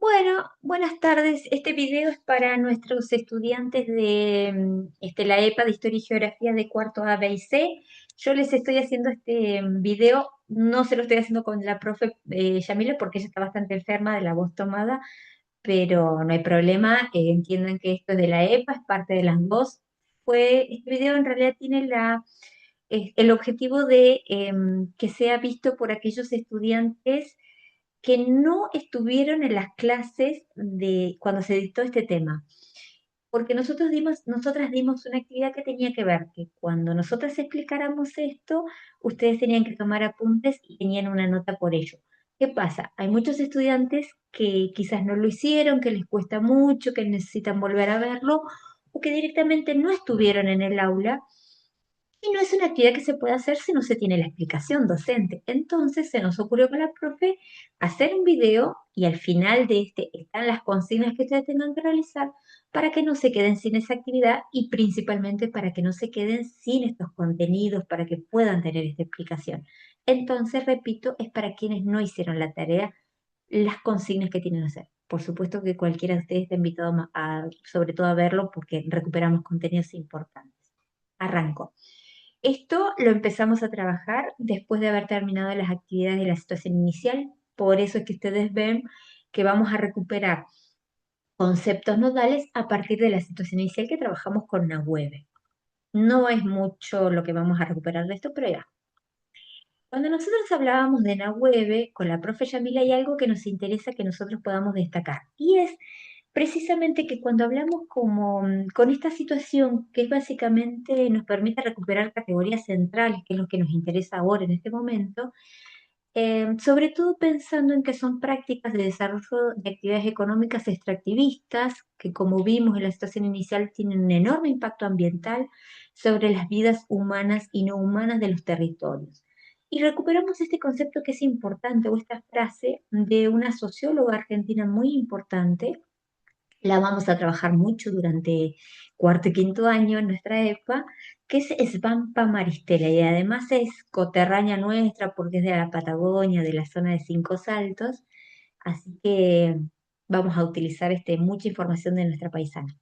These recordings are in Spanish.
Bueno, buenas tardes. Este video es para nuestros estudiantes de la EPA de Historia y Geografía de cuarto A, B y C. Yo les estoy haciendo este video, no se lo estoy haciendo con la profe Yamila porque ella está bastante enferma de la voz tomada, pero no hay problema. Entiendan que esto es de la EPA, es parte de las dos. Este video en realidad tiene el objetivo de que sea visto por aquellos estudiantes que no estuvieron en las clases de cuando se dictó este tema. Porque nosotras dimos una actividad que tenía que ver que cuando nosotras explicáramos esto, ustedes tenían que tomar apuntes y tenían una nota por ello. ¿Qué pasa? Hay muchos estudiantes que quizás no lo hicieron, que les cuesta mucho, que necesitan volver a verlo, o que directamente no estuvieron en el aula y no es una actividad que se puede hacer si no se tiene la explicación docente. Entonces se nos ocurrió con la profe hacer un video y al final de este están las consignas que ustedes tengan que realizar para que no se queden sin esa actividad y principalmente para que no se queden sin estos contenidos, para que puedan tener esta explicación. Entonces, repito, es para quienes no hicieron la tarea, las consignas que tienen que hacer. Por supuesto que cualquiera de ustedes está invitado sobre todo a verlo porque recuperamos contenidos importantes. Arranco. Esto lo empezamos a trabajar después de haber terminado las actividades de la situación inicial. Por eso es que ustedes ven que vamos a recuperar conceptos nodales a partir de la situación inicial que trabajamos con Nahuebe. No es mucho lo que vamos a recuperar de esto, pero ya. Cuando nosotros hablábamos de Nahuebe, con la profe Yamila hay algo que nos interesa que nosotros podamos destacar. Y es precisamente que cuando hablamos con esta situación, que es básicamente nos permite recuperar categorías centrales, que es lo que nos interesa ahora en este momento, sobre todo pensando en que son prácticas de desarrollo de actividades económicas extractivistas, que como vimos en la situación inicial tienen un enorme impacto ambiental sobre las vidas humanas y no humanas de los territorios. Y recuperamos este concepto que es importante, o esta frase de una socióloga argentina muy importante, la vamos a trabajar mucho durante cuarto y quinto año en nuestra EPA, que es Svampa Maristela, y además es coterránea nuestra porque es de la Patagonia, de la zona de Cinco Saltos, así que vamos a utilizar mucha información de nuestra paisana.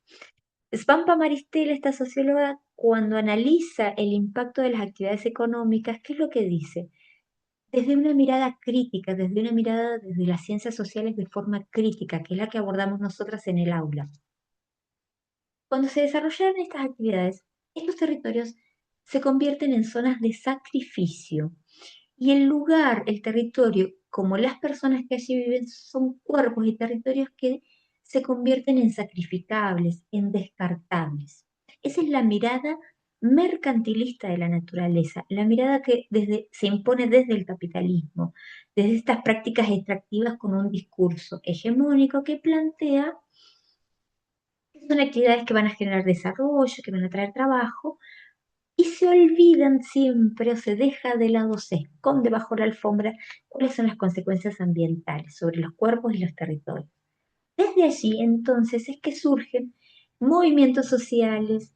Svampa Maristela, esta socióloga, cuando analiza el impacto de las actividades económicas, ¿qué es lo que dice? Desde una mirada crítica, desde una mirada desde las ciencias sociales de forma crítica, que es la que abordamos nosotras en el aula. Cuando se desarrollaron estas actividades, estos territorios se convierten en zonas de sacrificio y el lugar, el territorio, como las personas que allí viven, son cuerpos y territorios que se convierten en sacrificables, en descartables. Esa es la mirada mercantilista de la naturaleza, la mirada que se impone desde el capitalismo, desde estas prácticas extractivas con un discurso hegemónico que plantea son actividades que van a generar desarrollo, que van a traer trabajo, y se olvidan siempre o se deja de lado, se esconde bajo la alfombra cuáles son las consecuencias ambientales sobre los cuerpos y los territorios. Desde allí, entonces, es que surgen movimientos sociales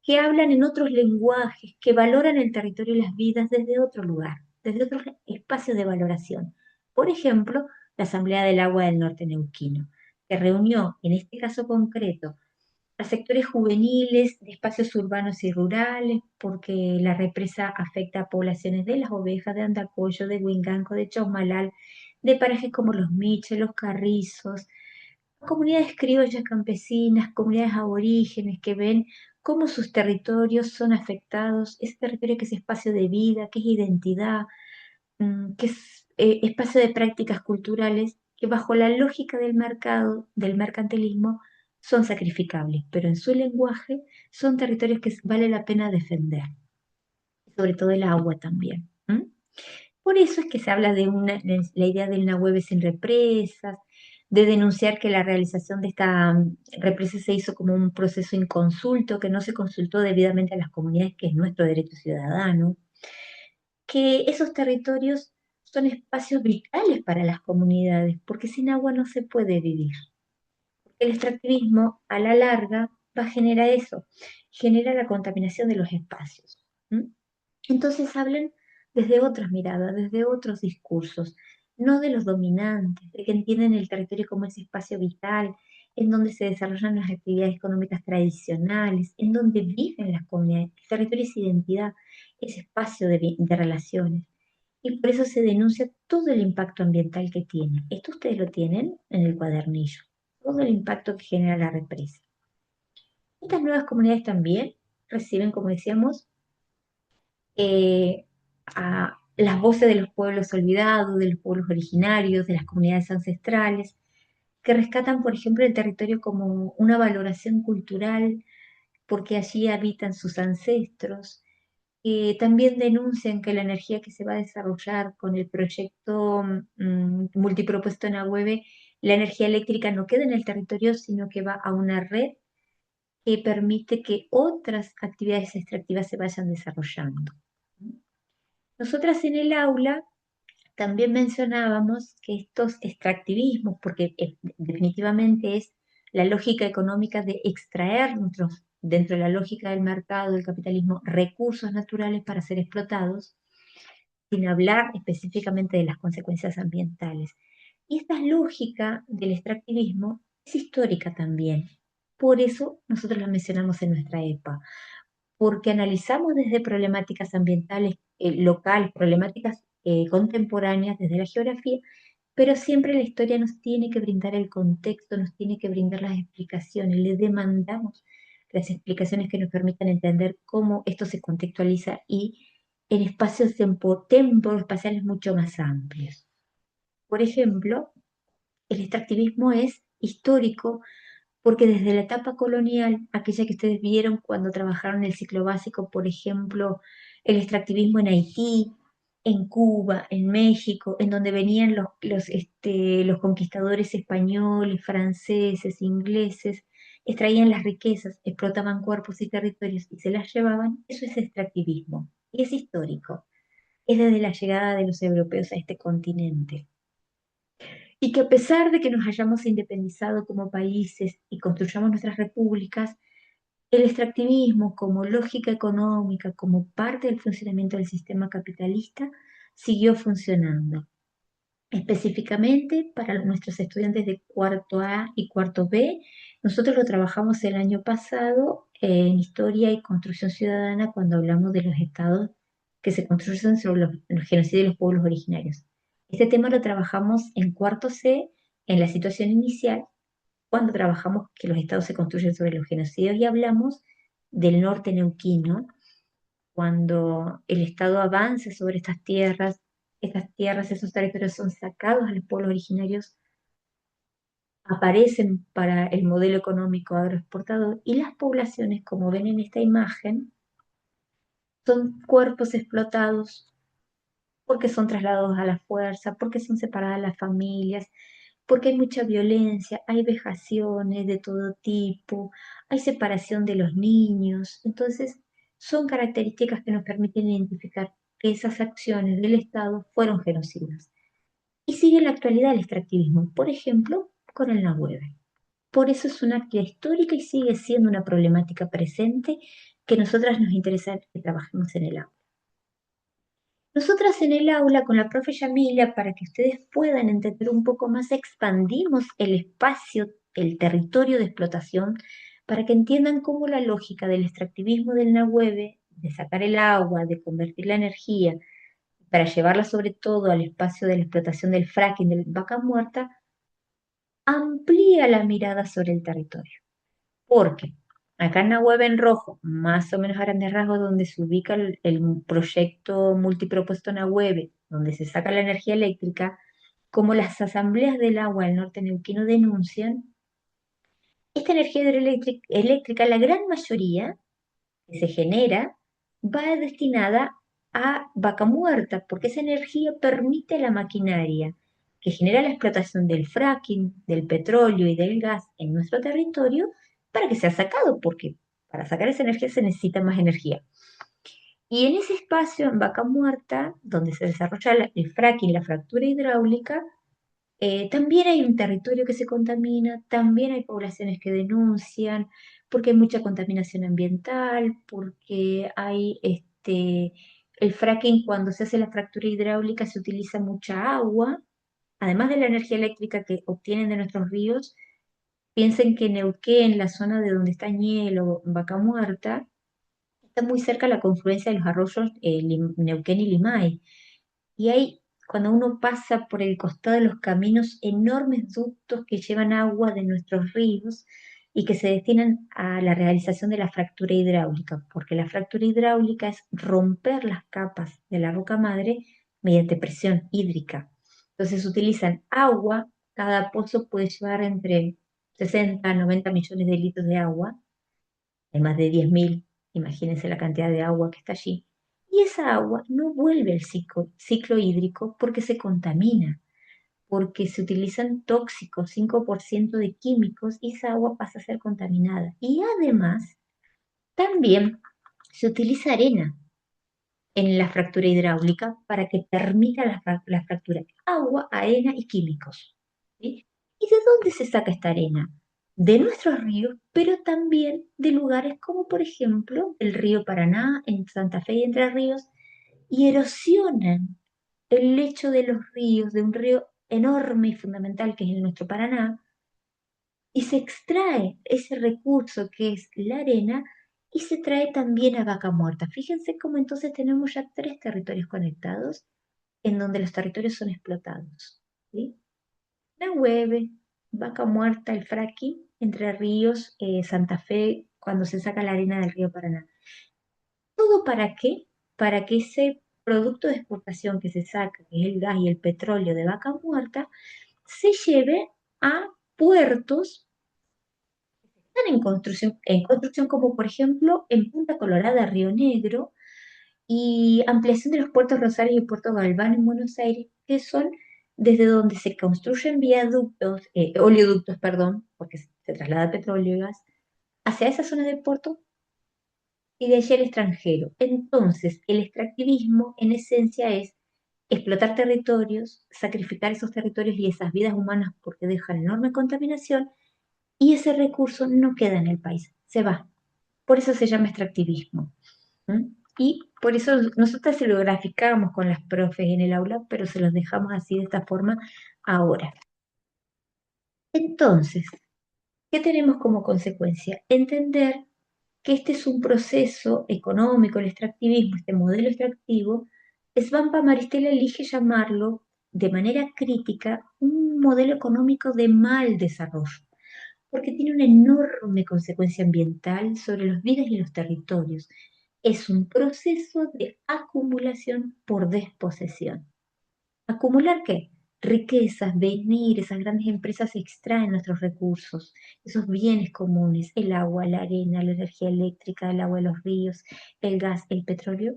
que hablan en otros lenguajes, que valoran el territorio y las vidas desde otro lugar, desde otros espacios de valoración. Por ejemplo, la Asamblea del Agua del Norte Neuquino, que reunió, en este caso concreto, a sectores juveniles de espacios urbanos y rurales, porque la represa afecta a poblaciones de Las Ovejas, de Andacollo, de Huinganco, de Chosmalal, de parajes como Los Miches, Los Carrizos, comunidades criollas campesinas, comunidades aborígenes que ven cómo sus territorios son afectados, ese territorio que es espacio de vida, que es identidad, que es espacio de prácticas culturales que bajo la lógica del mercado, del mercantilismo, son sacrificables, pero en su lenguaje son territorios que vale la pena defender, sobre todo el agua también. Por eso es que se habla de la idea del Nahuel sin represas, de denunciar que la realización de esta represa se hizo como un proceso inconsulto, que no se consultó debidamente a las comunidades, que es nuestro derecho ciudadano, que esos territorios son espacios vitales para las comunidades, porque sin agua no se puede vivir. El extractivismo, a la larga, va a generar eso, genera la contaminación de los espacios. ¿M? Entonces hablan desde otras miradas, desde otros discursos, no de los dominantes, de que entienden el territorio como ese espacio vital, en donde se desarrollan las actividades económicas tradicionales, en donde viven las comunidades. El territorio es identidad, es espacio de relaciones. Y por eso se denuncia todo el impacto ambiental que tiene. Esto ustedes lo tienen en el cuadernillo, todo el impacto que genera la represa. Estas nuevas comunidades también reciben, como decíamos, a las voces de los pueblos olvidados, de los pueblos originarios, de las comunidades ancestrales, que rescatan, por ejemplo, el territorio como una valoración cultural, porque allí habitan sus ancestros. También denuncian que la energía que se va a desarrollar con el proyecto multipropuesto en Agüeve, la energía eléctrica no queda en el territorio, sino que va a una red que permite que otras actividades extractivas se vayan desarrollando. Nosotras en el aula también mencionábamos que estos extractivismos, porque definitivamente es la lógica económica de extraer dentro de la lógica del mercado, del capitalismo, recursos naturales para ser explotados, sin hablar específicamente de las consecuencias ambientales. Y esta lógica del extractivismo es histórica también. Por eso nosotros la mencionamos en nuestra EPA, porque analizamos desde problemáticas ambientales locales, problemáticas contemporáneas desde la geografía, pero siempre la historia nos tiene que brindar el contexto, nos tiene que brindar las explicaciones, le demandamos las explicaciones que nos permitan entender cómo esto se contextualiza y en espacios espaciales mucho más amplios. Por ejemplo, el extractivismo es histórico porque desde la etapa colonial, aquella que ustedes vieron cuando trabajaron el ciclo básico, por ejemplo, el extractivismo en Haití, en Cuba, en México, en donde venían los conquistadores españoles, franceses, ingleses, extraían las riquezas, explotaban cuerpos y territorios y se las llevaban, eso es extractivismo y es histórico. Es desde la llegada de los europeos a este continente. Y que a pesar de que nos hayamos independizado como países y construyamos nuestras repúblicas, el extractivismo como lógica económica, como parte del funcionamiento del sistema capitalista, siguió funcionando. Específicamente para nuestros estudiantes de cuarto A y cuarto B, nosotros lo trabajamos el año pasado en Historia y Construcción Ciudadana cuando hablamos de los estados que se construyen sobre los genocidios de los pueblos originarios. Este tema lo trabajamos en cuarto C, en la situación inicial, cuando trabajamos que los estados se construyen sobre los genocidios y hablamos del norte neuquino, cuando el Estado avanza sobre estas tierras, esos territorios son sacados a los pueblos originarios, aparecen para el modelo económico agroexportador y las poblaciones, como ven en esta imagen, son cuerpos explotados porque son trasladados a la fuerza, porque son separadas las familias, porque hay mucha violencia, hay vejaciones de todo tipo, hay separación de los niños. Entonces, son características que nos permiten identificar que esas acciones del Estado fueron genocidas. Y sigue en la actualidad el extractivismo, por ejemplo, con el Nahuel. Por eso es una actividad histórica y sigue siendo una problemática presente que a nosotras nos interesa que trabajemos en el aula. Nosotras en el aula con la profe Yamila, para que ustedes puedan entender un poco más, expandimos el espacio, el territorio de explotación, para que entiendan cómo la lógica del extractivismo del Nahueve, de sacar el agua, de convertir la energía, para llevarla sobre todo al espacio de la explotación del fracking, del vaca muerta, amplía la mirada sobre el territorio. Porque acá en la web en rojo, más o menos a grandes rasgos, donde se ubica el proyecto multipropuesto en web, donde se saca la energía eléctrica, como las asambleas del agua del norte neuquino denuncian, esta energía hidroeléctrica, la gran mayoría que se genera, va destinada a vaca muerta, porque esa energía permite a la maquinaria que genera la explotación del fracking, del petróleo y del gas en nuestro territorio para que sea sacado, porque para sacar esa energía se necesita más energía. Y en ese espacio, en vaca muerta, donde se desarrolla el fracking, la fractura hidráulica, también hay un territorio que se contamina, también hay poblaciones que denuncian, porque hay mucha contaminación ambiental, porque hay el fracking, cuando se hace la fractura hidráulica se utiliza mucha agua, además de la energía eléctrica que obtienen de nuestros ríos, piensen que Neuquén, la zona de donde está Ñelo, Vaca Muerta, está muy cerca de la confluencia de los arroyos Neuquén y Limay. Y hay, cuando uno pasa por el costado de los caminos, enormes ductos que llevan agua de nuestros ríos y que se destinan a la realización de la fractura hidráulica, porque la fractura hidráulica es romper las capas de la roca madre mediante presión hídrica. Entonces utilizan agua, cada pozo puede llevar entre 60 a 90 millones de litros de agua, hay más de 10.000, imagínense la cantidad de agua que está allí. Y esa agua no vuelve al ciclo hídrico porque se contamina, porque se utilizan tóxicos, 5% de químicos, y esa agua pasa a ser contaminada. Y además, también se utiliza arena en la fractura hidráulica para que permita la fractura. Agua, arena y químicos. ¿Sí? ¿Y de dónde se saca esta arena? De nuestros ríos, pero también de lugares como por ejemplo el río Paraná en Santa Fe y Entre Ríos, y erosionan el lecho de los ríos, de un río enorme y fundamental que es el nuestro Paraná, y se extrae ese recurso que es la arena y se trae también a Vaca Muerta. Fíjense cómo entonces tenemos ya tres territorios conectados en donde los territorios son explotados. ¿Sí? Nahueve, Vaca Muerta, el fracking, Entre Ríos, Santa Fe, cuando se saca la arena del río Paraná. ¿Todo para qué? Para que ese producto de exportación que se saca, que es el gas y el petróleo de Vaca Muerta, se lleve a puertos están en construcción como por ejemplo en Punta Colorada, Río Negro, y ampliación de los puertos Rosario y Puerto Galván en Buenos Aires, que son desde donde se construyen viaductos, oleoductos, perdón, porque se traslada petróleo y gas, hacia esa zona del puerto y de allí al extranjero. Entonces, el extractivismo en esencia es explotar territorios, sacrificar esos territorios y esas vidas humanas porque dejan enorme contaminación y ese recurso no queda en el país, se va. Por eso se llama extractivismo. ¿M? Y por eso nosotros se lo graficábamos con las profes en el aula, pero se los dejamos así de esta forma ahora. Entonces, ¿qué tenemos como consecuencia? Entender que este es un proceso económico, el extractivismo, este modelo extractivo, Svampa Maristela elige llamarlo de manera crítica un modelo económico de mal desarrollo, porque tiene una enorme consecuencia ambiental sobre las vidas y los territorios. Es un proceso de acumulación por desposesión. ¿Acumular qué? Riquezas, venir, esas grandes empresas extraen nuestros recursos, esos bienes comunes, el agua, la arena, la energía eléctrica, el agua de los ríos, el gas, el petróleo,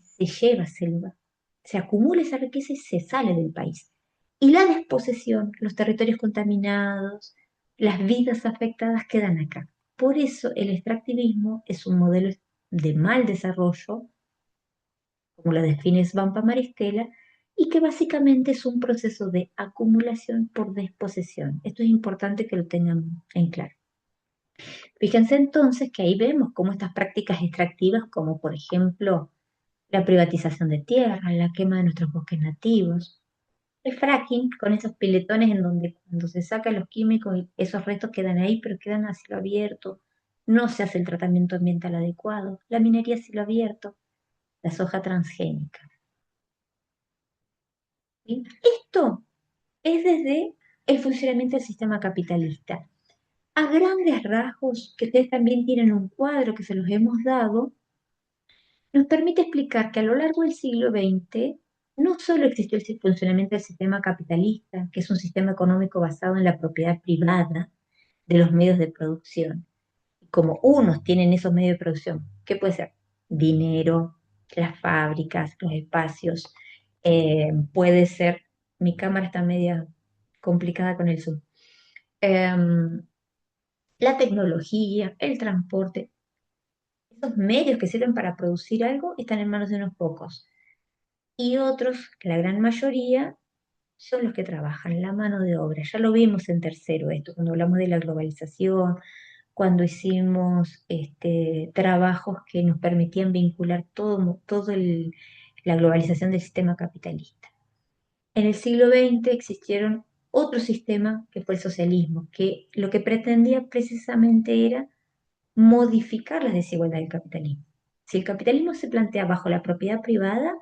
se lleva selva, se acumula esa riqueza y se sale del país. Y la desposesión, los territorios contaminados, las vidas afectadas quedan acá. Por eso el extractivismo es un modelo de mal desarrollo, como lo define Svampa Maristela, y que básicamente es un proceso de acumulación por desposesión. Esto es importante que lo tengan en claro. Fíjense entonces que ahí vemos cómo estas prácticas extractivas, como por ejemplo la privatización de tierra, la quema de nuestros bosques nativos, el fracking con esos piletones en donde cuando se sacan los químicos y esos restos quedan ahí, pero quedan a cielo abierto, no se hace el tratamiento ambiental adecuado, la minería a cielo abierto, la soja transgénica. ¿Sí? Esto es desde el funcionamiento del sistema capitalista. A grandes rasgos, que ustedes también tienen un cuadro que se los hemos dado, nos permite explicar que a lo largo del siglo XX no solo existió el funcionamiento del sistema capitalista, que es un sistema económico basado en la propiedad privada de los medios de producción. Como unos tienen esos medios de producción, ¿qué puede ser? Dinero, las fábricas, los espacios, puede ser, mi cámara está media complicada con el zoom, em, la tecnología, el transporte, esos medios que sirven para producir algo están en manos de unos pocos. Y otros, que la gran mayoría, son los que trabajan, la mano de obra. Ya lo vimos en tercero esto, cuando hablamos de la globalización, cuando hicimos trabajos que nos permitían vincular la globalización del sistema capitalista. En el siglo XX existieron otro sistema que fue el socialismo, que lo que pretendía precisamente era modificar la desigualdad del capitalismo. Si el capitalismo se plantea bajo la propiedad privada,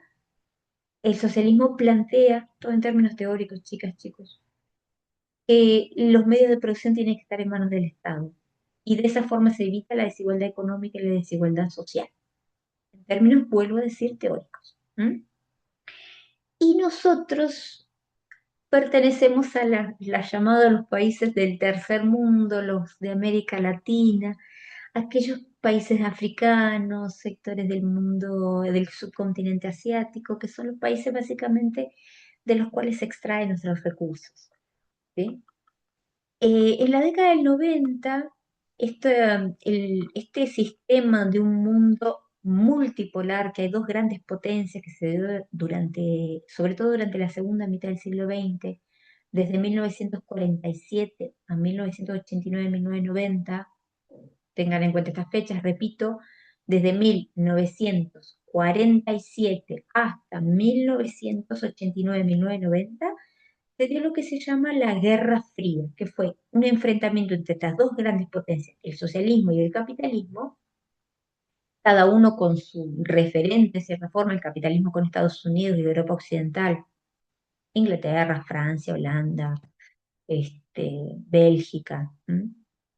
el socialismo plantea, todo en términos teóricos, chicas, chicos, que los medios de producción tienen que estar en manos del Estado. Y de esa forma se evita la desigualdad económica y la desigualdad social. En términos, vuelvo a decir, teóricos. ¿Mm? Y nosotros pertenecemos a la llamada de los países del tercer mundo, los de América Latina, aquellos países africanos, sectores del mundo, del subcontinente asiático, que son los países básicamente de los cuales se extraen nuestros recursos. ¿Sí? En la década del 90, este sistema de un mundo multipolar, que hay dos grandes potencias que se dio durante, sobre todo durante la segunda mitad del siglo XX, desde 1947 a 1989-1990, tengan en cuenta estas fechas, repito, desde 1947 hasta 1989-1990, se dio lo que se llama la Guerra Fría, que fue un enfrentamiento entre estas dos grandes potencias, el socialismo y el capitalismo, cada uno con su referente, de cierta forma, el capitalismo con Estados Unidos y Europa Occidental, Inglaterra, Francia, Holanda, Bélgica, ¿m?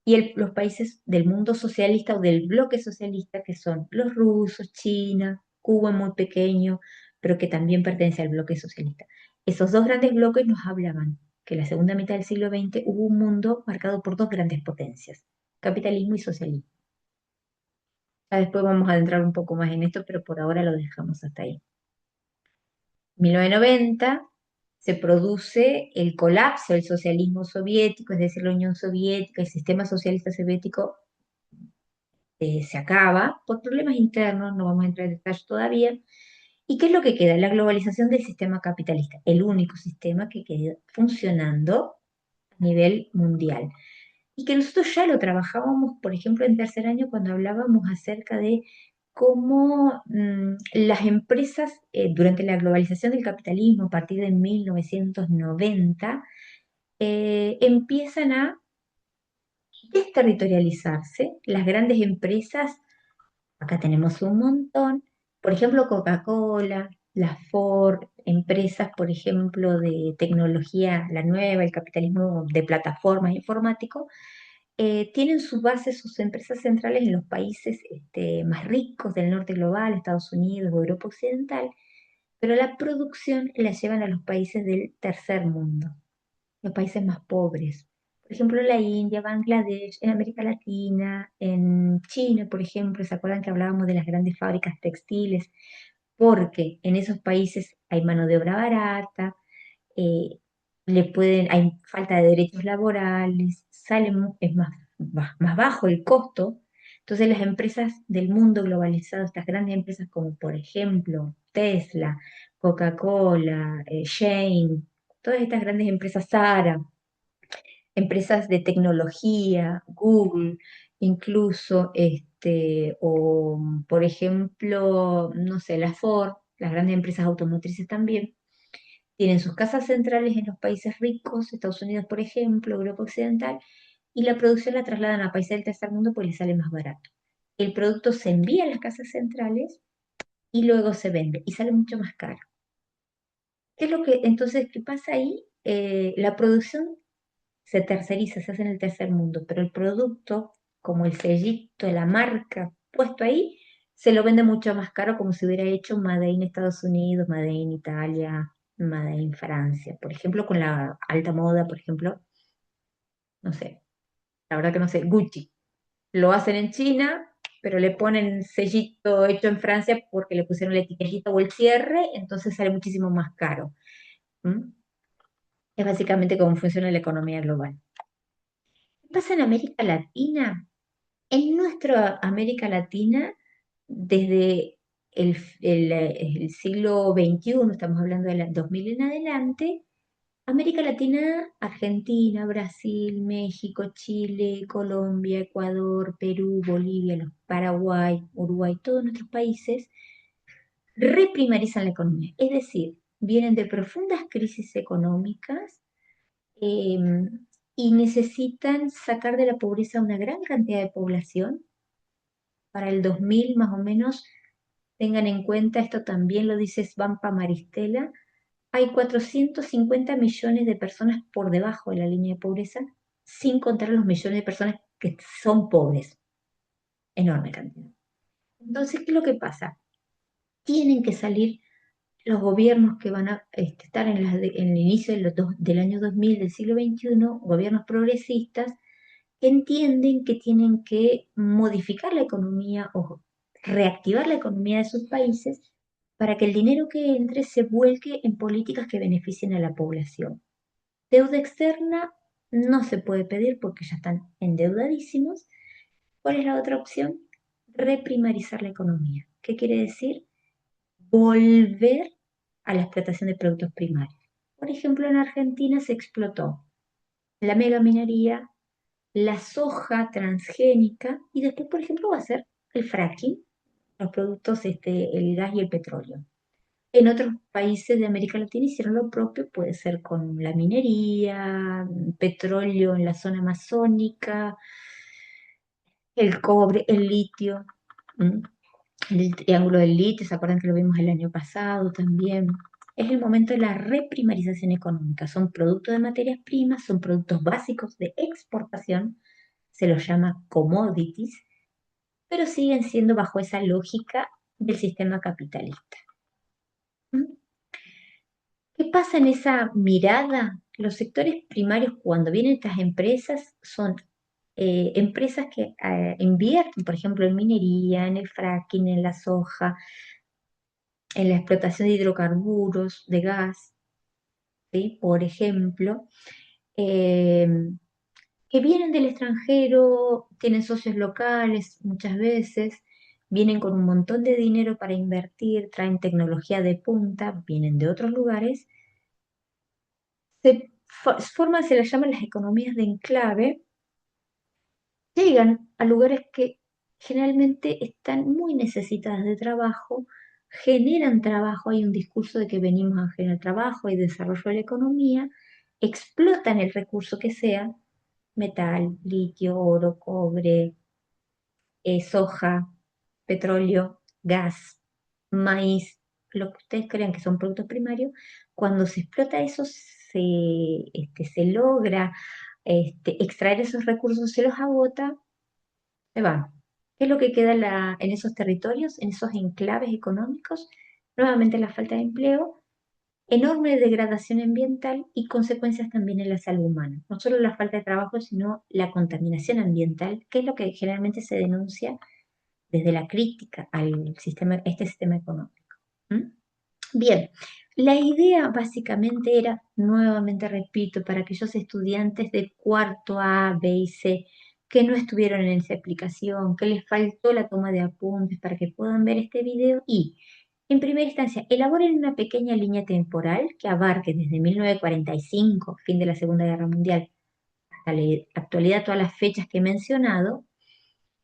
Y los países del mundo socialista o del bloque socialista, que son los rusos, China, Cuba muy pequeño, pero que también pertenece al bloque socialista. Esos dos grandes bloques nos hablaban que en la segunda mitad del siglo XX hubo un mundo marcado por dos grandes potencias, capitalismo y socialismo. Ya después vamos a adentrar un poco más en esto, pero por ahora lo dejamos hasta ahí. 1990 se produce el colapso del socialismo soviético, es decir, la Unión Soviética, el sistema socialista soviético se acaba por problemas internos, no vamos a entrar en detalle todavía. ¿Y qué es lo que queda? La globalización del sistema capitalista, el único sistema que queda funcionando a nivel mundial. Y que nosotros ya lo trabajábamos, por ejemplo, en tercer año cuando hablábamos acerca de cómo las empresas, durante la globalización del capitalismo a partir de 1990, empiezan a desterritorializarse. Las grandes empresas, acá tenemos un montón, por ejemplo, Coca-Cola, la Ford, empresas, por ejemplo, de tecnología, la nueva, el capitalismo de plataformas informáticos, tienen sus bases, sus empresas centrales en los países más ricos del norte global, Estados Unidos, Europa Occidental, pero la producción la llevan a los países del tercer mundo, los países más pobres. Por ejemplo, la India, Bangladesh, en América Latina, en China, por ejemplo, ¿se acuerdan que hablábamos de las grandes fábricas textiles? Porque en esos países hay mano de obra barata, eh, hay falta de derechos laborales, es más bajo el costo. Entonces las empresas del mundo globalizado, estas grandes empresas como por ejemplo Tesla, Coca-Cola, Shane, todas estas grandes empresas, Zara, empresas de tecnología, Google, incluso, o por ejemplo, no sé, la Ford, las grandes empresas automotrices también, tienen sus casas centrales en los países ricos, Estados Unidos, por ejemplo, Europa Occidental, y la producción la trasladan a países del tercer mundo pues les sale más barato. El producto se envía a las casas centrales y luego se vende y sale mucho más caro. ¿Qué es lo que entonces qué pasa ahí? La producción se terceriza, se hace en el tercer mundo, pero el producto, como el sellito, la marca puesto ahí, se lo vende mucho más caro como si hubiera hecho Made in Estados Unidos, Made in Italia, Made in Francia. Por ejemplo, con la alta moda, por ejemplo, no sé, la verdad que no sé, Gucci. Lo hacen en China, pero le ponen sellito hecho en Francia porque le pusieron la etiquetita o el cierre, entonces sale muchísimo más caro. ¿Mm? Es básicamente cómo funciona la economía global. ¿Qué pasa en América Latina? En nuestra América Latina, desde el siglo XXI, estamos hablando del 2000 en adelante, América Latina, Argentina, Brasil, México, Chile, Colombia, Ecuador, Perú, Bolivia, Paraguay, Uruguay, todos nuestros países reprimarizan la economía. Es decir, vienen de profundas crisis económicas eh, y necesitan sacar de la pobreza una gran cantidad de población. Para el 2000 más o menos, tengan en cuenta, esto también lo dice Svampa Maristela, hay 450 millones de personas por debajo de la línea de pobreza, sin contar los millones de personas que son pobres. Enorme cantidad. Entonces, ¿qué es lo que pasa? Tienen que salir los gobiernos que van a estar en el inicio del año 2000 del siglo XXI, gobiernos progresistas, entienden que tienen que modificar la economía o reactivar la economía de sus países para que el dinero que entre se vuelque en políticas que beneficien a la población. Deuda externa no se puede pedir porque ya están endeudadísimos. ¿Cuál es la otra opción? Reprimarizar la economía. ¿Qué quiere decir? Volver a la explotación de productos primarios. Por ejemplo, en Argentina se explotó la megaminería, la soja transgénica y después, por ejemplo, va a ser el fracking, los productos, el gas y el petróleo. En otros países de América Latina hicieron lo propio, puede ser con la minería, petróleo en la zona amazónica, el cobre, el litio, ¿m? El triángulo del litio, ¿se acuerdan que lo vimos el año pasado también? Es el momento de la reprimarización económica. Son productos de materias primas, son productos básicos de exportación, se los llama commodities, pero siguen siendo bajo esa lógica del sistema capitalista. ¿Mm? ¿Qué pasa en esa mirada? Los sectores primarios, cuando vienen estas empresas, son empresas que invierten, por ejemplo, en minería, en el fracking, en la soja, en la explotación de hidrocarburos, de gas, ¿sí? Por ejemplo, eh, que vienen del extranjero, tienen socios locales muchas veces, vienen con un montón de dinero para invertir, traen tecnología de punta, vienen de otros lugares, forman, se les llaman las economías de enclave, llegan a lugares que generalmente están muy necesitadas de trabajo, generan trabajo, hay un discurso de que venimos a generar trabajo y desarrollo de la economía, explotan el recurso que sea, metal, litio, oro, cobre, soja, petróleo, gas, maíz, lo que ustedes crean que son productos primarios, cuando se explota eso, se logra extraer esos recursos, se los agota, se van. ¿Qué es lo que queda en esos territorios, en esos enclaves económicos? Nuevamente la falta de empleo, enorme degradación ambiental y consecuencias también en la salud humana. No solo la falta de trabajo, sino la contaminación ambiental, que es lo que generalmente se denuncia desde la crítica al sistema, este sistema económico. ¿Mm? Bien, la idea básicamente era, nuevamente repito, para aquellos estudiantes de cuarto A, B y C que no estuvieron en esa explicación, que les faltó la toma de apuntes para que puedan ver este video y, en primera instancia, elaboren una pequeña línea temporal que abarque desde 1945, fin de la Segunda Guerra Mundial, hasta la actualidad, todas las fechas que he mencionado,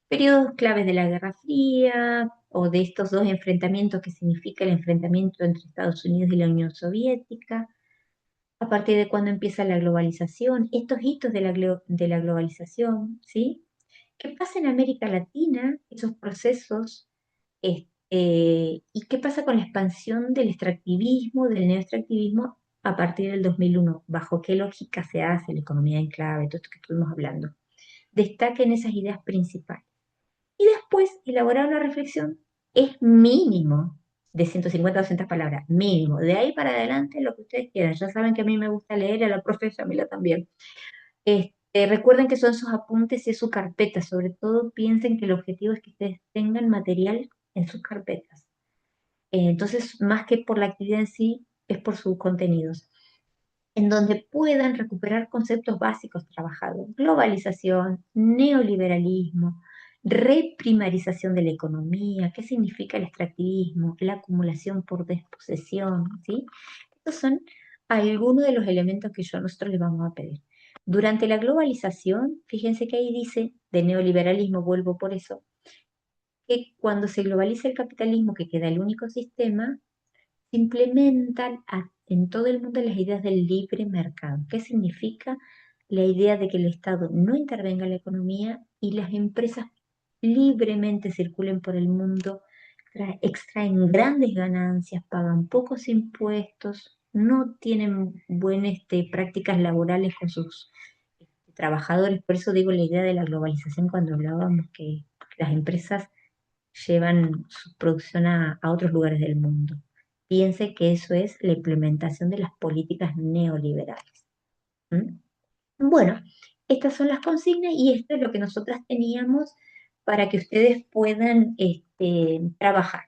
periodos claves de la Guerra Fría o de estos dos enfrentamientos que significa el enfrentamiento entre Estados Unidos y la Unión Soviética, a partir de cuando empieza la globalización, estos hitos de la globalización, ¿sí? ¿Qué pasa en América Latina, esos procesos, y qué pasa con la expansión del extractivismo, del neoextractivismo a partir del 2001? ¿Bajo qué lógica se hace la economía en clave? Todo esto que estuvimos hablando. Destaquen esas ideas principales. Y después elaborar una reflexión es mínimo de 150 a 200 palabras, mínimo. De ahí para adelante lo que ustedes quieran. Ya saben que a mí me gusta leer, a la profe Yamila también. Recuerden que son sus apuntes y es su carpeta. Sobre todo piensen que el objetivo es que ustedes tengan material en sus carpetas. Entonces, más que por la actividad en sí, es por sus contenidos en donde puedan recuperar conceptos básicos trabajados: globalización, neoliberalismo, reprimarización de la economía, qué significa el extractivismo, la acumulación por desposesión, ¿sí? Estos son algunos de los elementos que nosotros les vamos a pedir. Durante la globalización, fíjense que ahí dice, de neoliberalismo, vuelvo por eso, que cuando se globaliza el capitalismo, que queda el único sistema, se implementan en todo el mundo las ideas del libre mercado. ¿Qué significa? La idea de que el Estado no intervenga en la economía y las empresas libremente circulen por el mundo, extraen grandes ganancias, pagan pocos impuestos, no tienen buenas prácticas laborales con sus trabajadores. Por eso digo la idea de la globalización cuando hablábamos que las empresas llevan su producción a otros lugares del mundo. Piense que eso es la implementación de las políticas neoliberales. ¿M? Bueno, estas son las consignas y esto es lo que nosotras teníamos para que ustedes puedan trabajar.